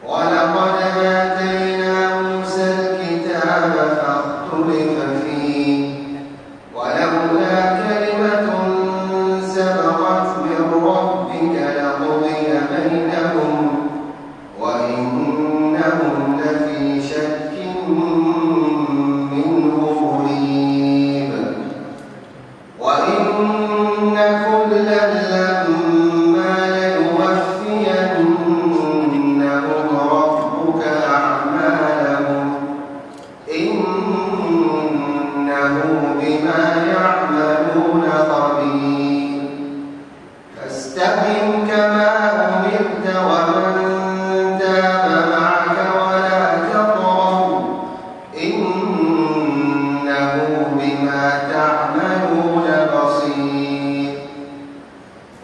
ولقد آتينا موسى الكتاب فاختلف فيه ولولا كلمة سبقت من ربك لقضي بينهم وإنهم لفي شك منه مريب وإن كلا لما ليوفينهم ربك أعمالهم إنه بما يعملون خبير فاستقم كما أمرت ومن تاب معك ولا تطغوا إنه بما تعملون بصير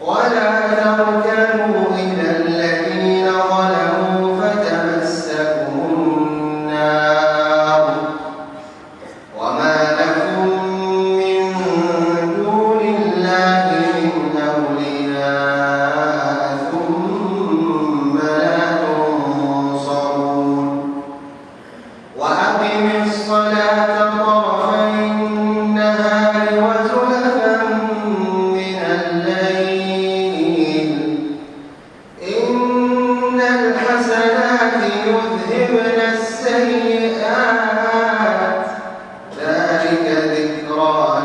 ولا تركنوا إلى الذين ظلموا فتمسكم النار وما لكم من دون الله من أولياء ثم لا تنصرون وأقم الصلاة طرفي النهار وزلفا من الليل إن الحسنات يذهبن السيئات ذلك ذكرى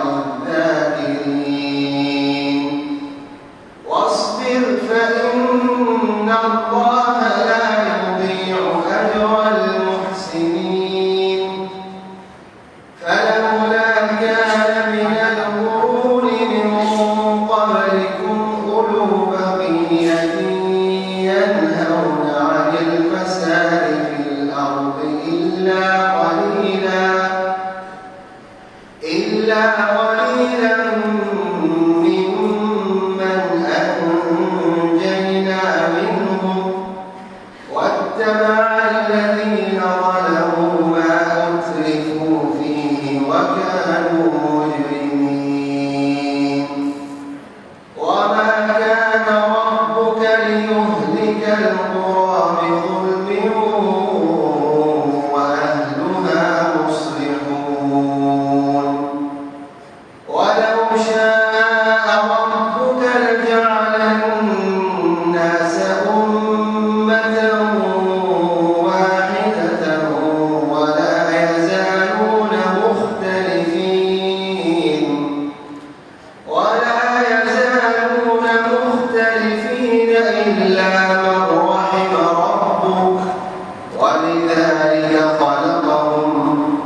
للذاكرين واصبر فإن الله لا يضيع أجر المحسنين فلولا كان من القرون من قبلكم أولو بقية ينهون عن الفساد في الأرض إلا قليلا ممن أنجينا منهم واتبع الذين ظلموا ما أترفوا فيه وكانوا مجرمين وما كان ربك ليهلك القرى بظلم وأهلها مصلحون ولو شاء ربك لجعل الناس أمة واحدة ولا يزالون مختلفين إلا من رحم ربك ولذلك خلقهم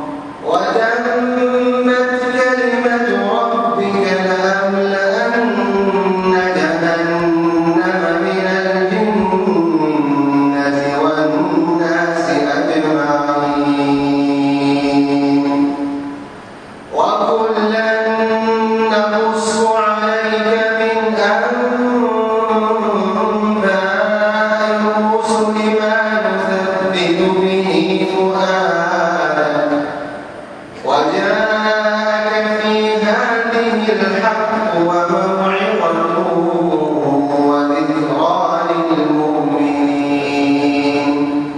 وتمت كلمة ربك لأملأن جهنم من الجنة والناس أجمعين وكلا نقص عليك من أنباء الرسل ما نثبت به فؤادك وجاءك في هذه الحق وموعظة وذكرى للمؤمنين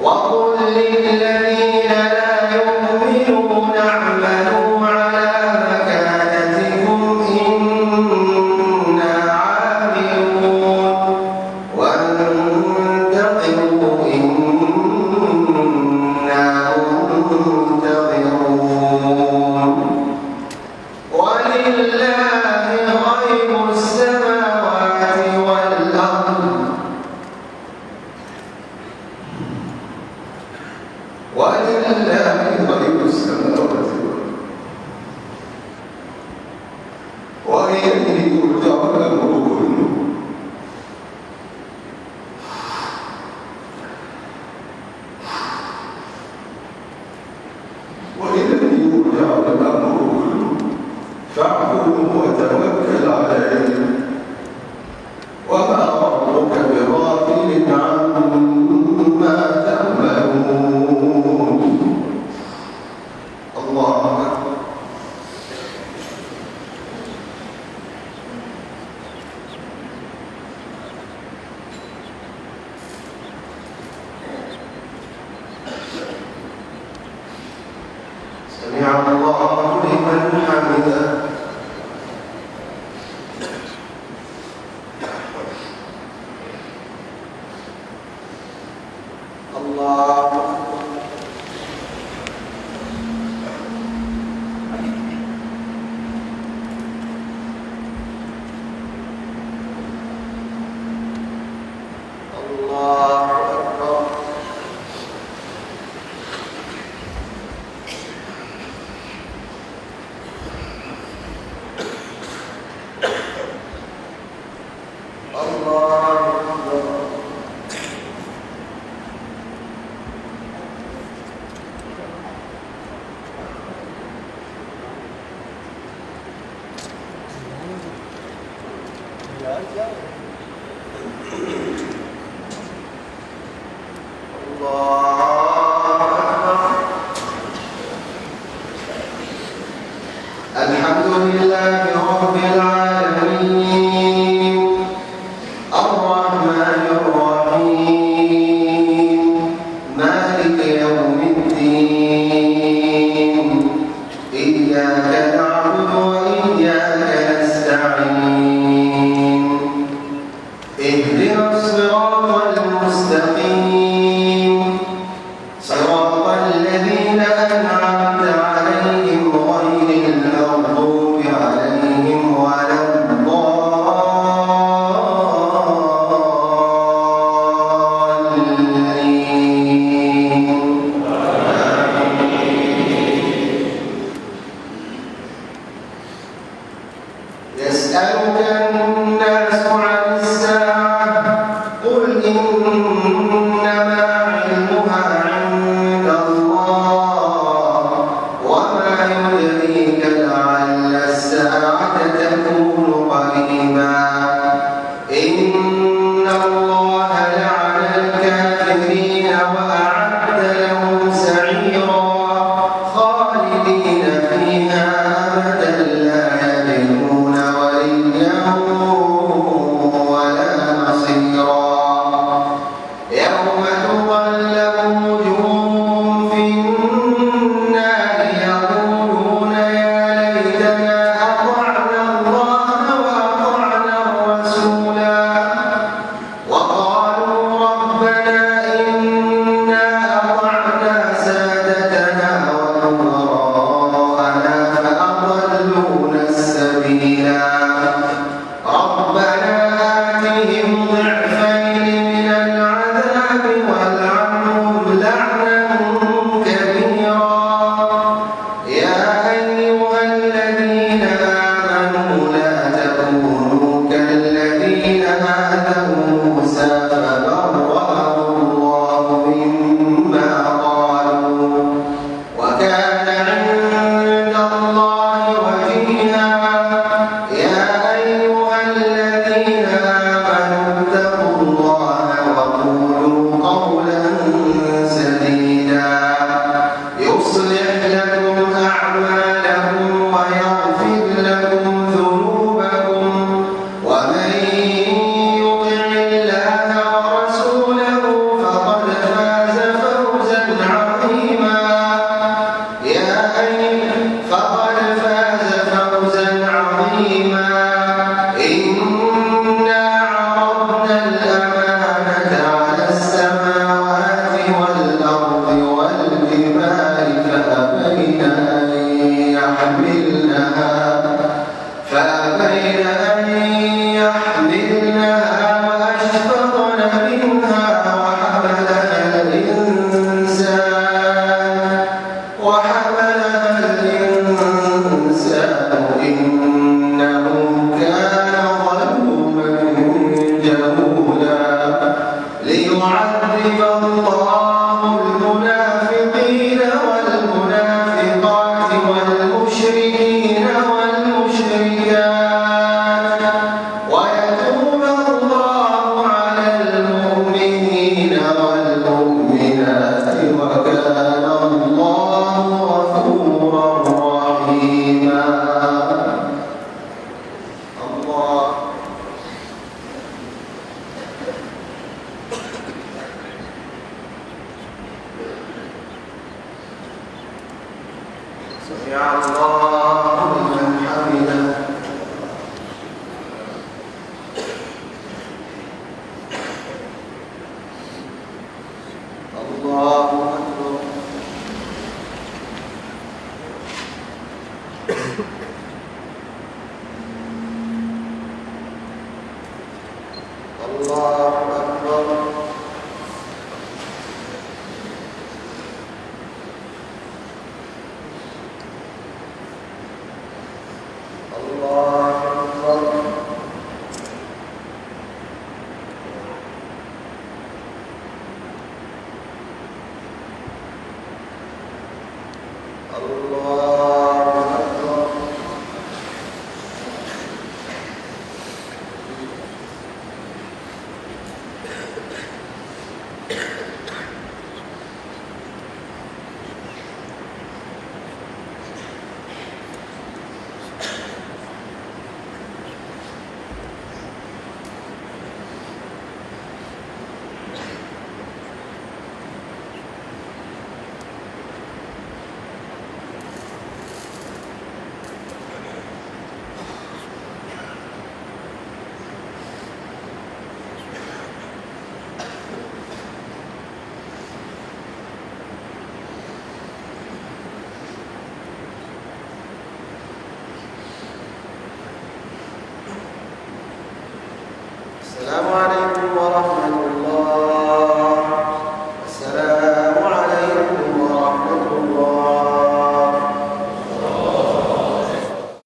وقل للذين لا يؤمنون اعملوا على مكانتكم إنا عاملون وانتظروا إنا منتظرون ولله غيب السماوات والأرض وإليه يرجع الأمر كله فاعبده وتوكل عليه وما ربك بغافل عما تعملون الله الله